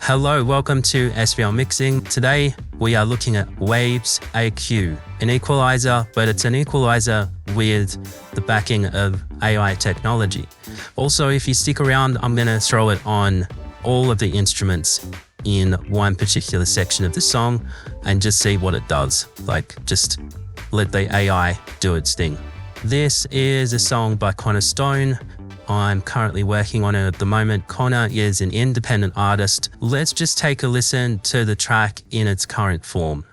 Hello, welcome to SVL Mixing. Today we are looking at Waves EQ, an equalizer, but it's an equalizer with the backing of AI technology. Also, if you stick around, I'm going to throw it on all of the instruments in one particular section of the song and just see what it does. Like, just let the AI do its thing. This is a song by Connor Stone. I'm currently working on it at the moment. Connor is an independent artist. Let's just take a listen to the track in its current form.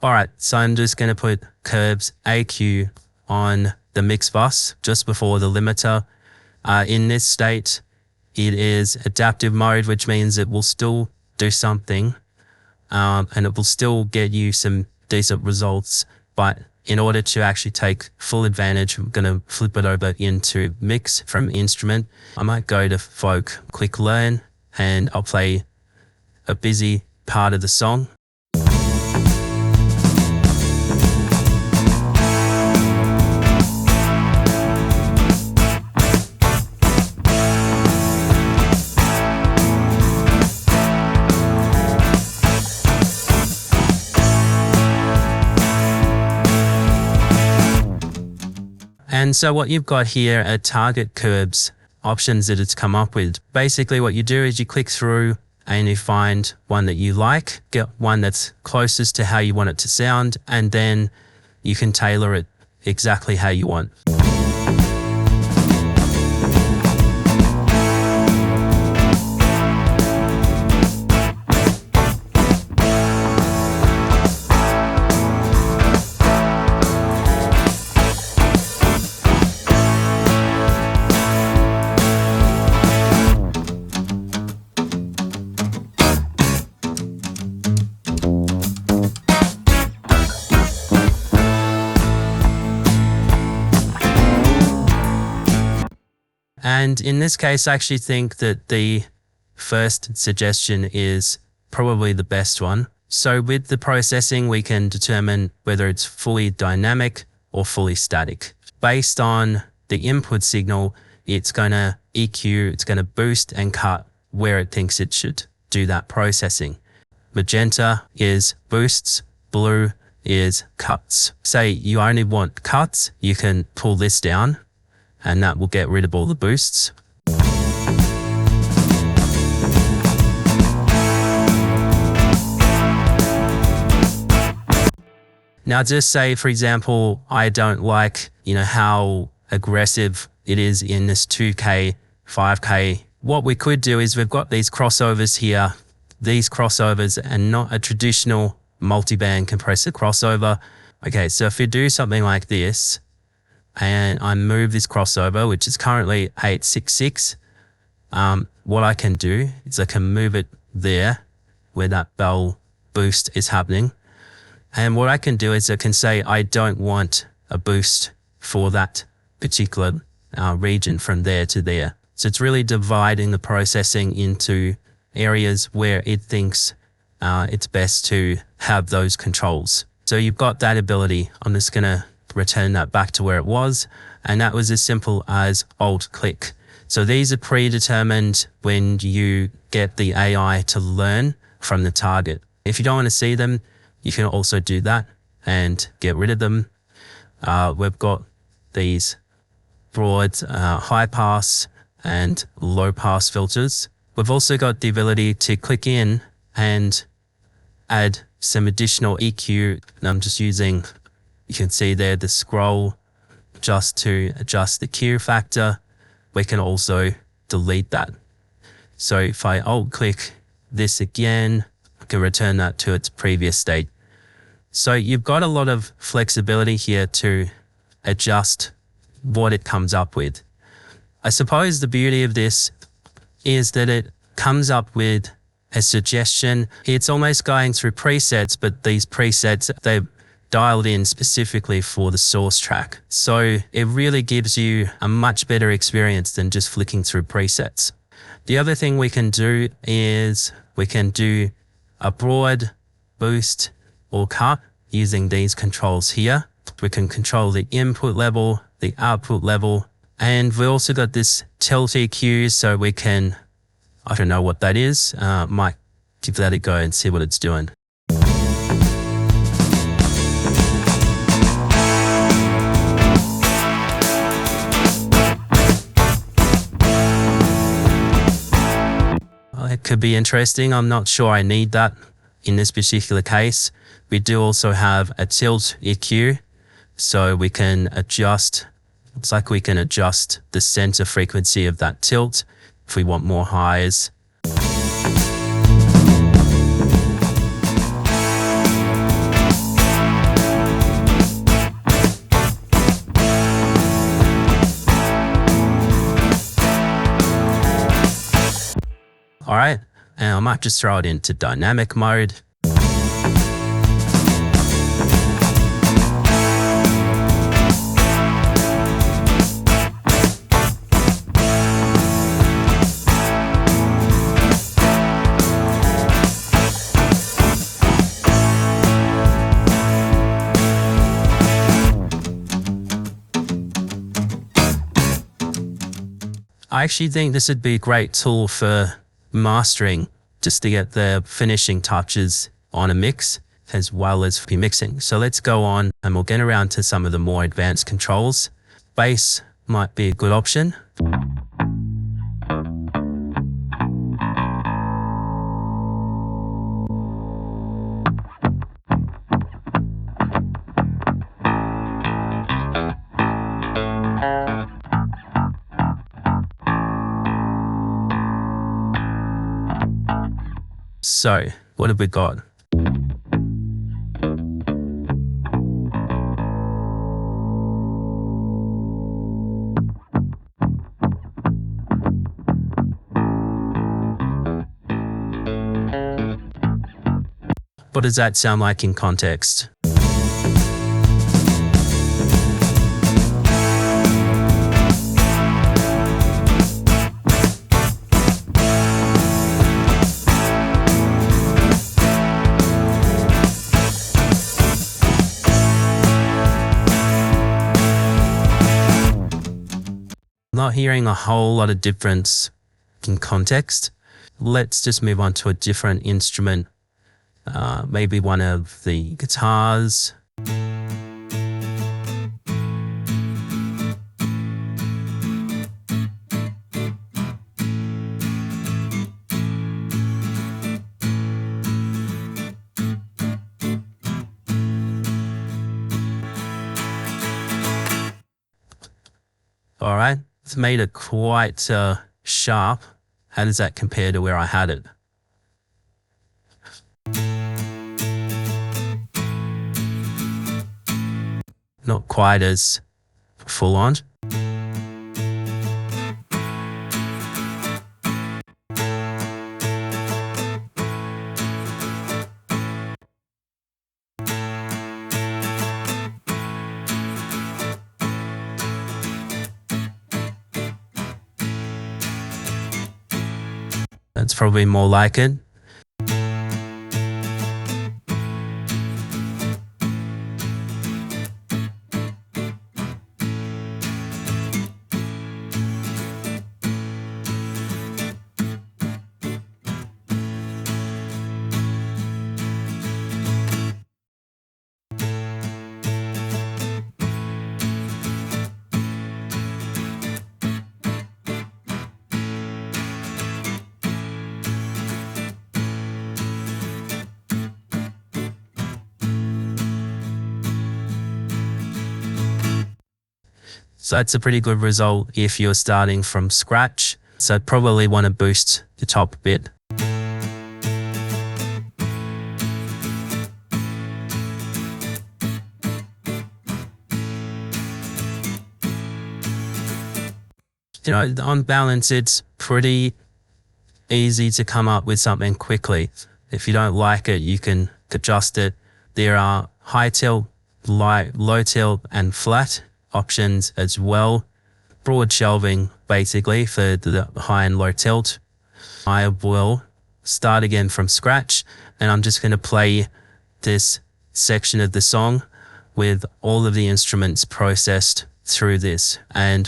Alright, so I'm just going to put Curb's EQ on the mix bus just before the limiter. In this state, it is adaptive mode, which means it will still do something and it will still get you some decent results. But in order to actually take full advantage, I'm going to flip it over into mix from instrument. I might go to folk, click learn, and I'll play a busy part of the song. And so what you've got here are target curbs options that it's come up with. Basically what you do is you click through and you find one that you like, get one that's closest to how you want it to sound, and then you can tailor it exactly how you want. And in this case, I actually think that the first suggestion is probably the best one. So with the processing, we can determine whether it's fully dynamic or fully static. Based on the input signal, it's going to EQ, it's going to boost and cut where it thinks it should do that processing. Magenta is boosts, blue is cuts. Say you only want cuts, you can pull this down, and that will get rid of all the boosts. Now just say, for example, I don't like, how aggressive it is in this 2K, 5K. What we could do is we've got these crossovers here. These crossovers are not a traditional multiband compressor crossover. Okay, so if you do something like this, and I move this crossover, which is currently 866. What I can do is I can move it there where that bell boost is happening. And what I can do is I can say, I don't want a boost for that particular region from there to there. So it's really dividing the processing into areas where it thinks it's best to have those controls. So you've got that ability. I'm just going to return that back to where it was, and that was as simple as Alt-click. So these are predetermined when you get the AI to learn from the target. If you don't want to see them, you can also do that and get rid of them. We've got these broad high pass and low pass filters. We've also got the ability to click in and add some additional EQ. And I'm just using, you can see there the scroll just to adjust the Q factor. we can also delete that. So if I alt click this again, I can return that to its previous state. So you've got a lot of flexibility here to adjust what it comes up with. I suppose the beauty of this is that it comes up with a suggestion. It's almost going through presets, but these presets, they're dialed in specifically for the source track. So it really gives you a much better experience than just flicking through presets. The other thing we can do is we can do a broad, boost, or cut using these controls here. We can control the input level, the output level, and we also got this tilt EQ, so we can, I don't know what that is, might give that a go and see what it's doing. Well, it could be interesting. I'm not sure I need that in this particular case. We do also have a tilt EQ, so we can adjust, it's like we can adjust the center frequency of that tilt if we want more highs. All right, and I might just throw it into dynamic mode. I actually think this would be a great tool for mastering, just to get the finishing touches on a mix as well as mixing. So let's go on and we'll get around to some of the more advanced controls. Bass might be a good option. So what have we got? What does that sound like in context? Not hearing a whole lot of difference in context. Let's just move on to a different instrument. Maybe one of the guitars. All right, it's made it quite sharp. How does that compare to where I had it? Not quite as full on. That's probably more like it. So that's a pretty good result if you're starting from scratch. So probably want to boost the top a bit. You know, on balance, it's pretty easy to come up with something quickly. If you don't like it, you can adjust it. There are high tilt, low tilt, and flat options as well. Broad shelving, basically, for the high and low tilt. I will start again from scratch, and I'm just going to play this section of the song with all of the instruments processed through this. And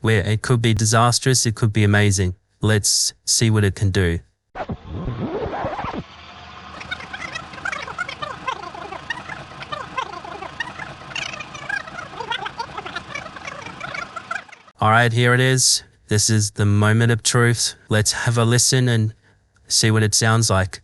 where it could be disastrous, it could be amazing. Let's see what it can do. All right, here it is. This is the moment of truth. Let's have a listen and see what it sounds like.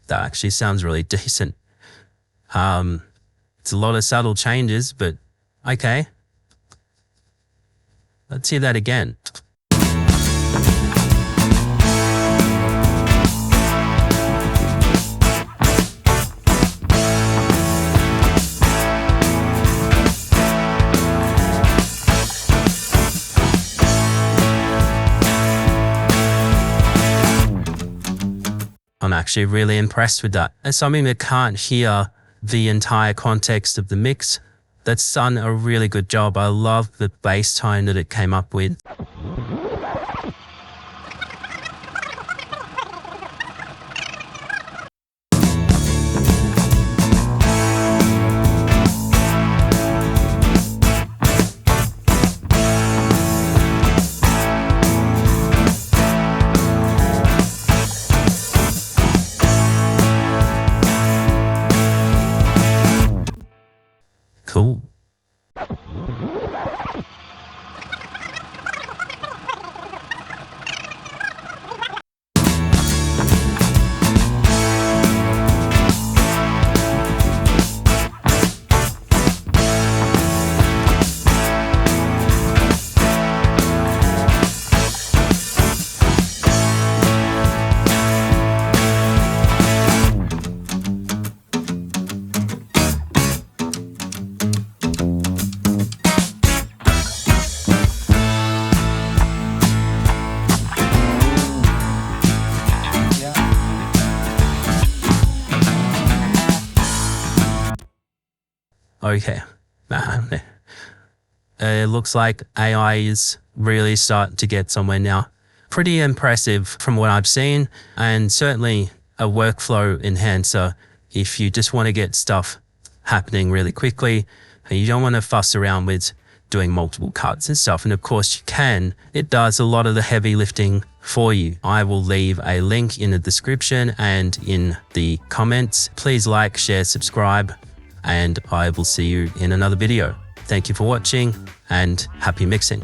That actually sounds really decent. It's a lot of subtle changes, but okay. Let's hear that again. I'm actually really impressed with that. As something that can't hear the entire context of the mix, that's done a really good job. I love the bass tone that it came up with. Cool. Okay, it looks like AI is really starting to get somewhere now. Pretty impressive from what I've seen, and certainly a workflow enhancer if you just want to get stuff happening really quickly and you don't want to fuss around with doing multiple cuts and stuff. And of course you can. It does a lot of the heavy lifting for you. I will leave a link in the description and in the comments. Please like, share, subscribe, and I will see you in another video. Thank you for watching and happy mixing.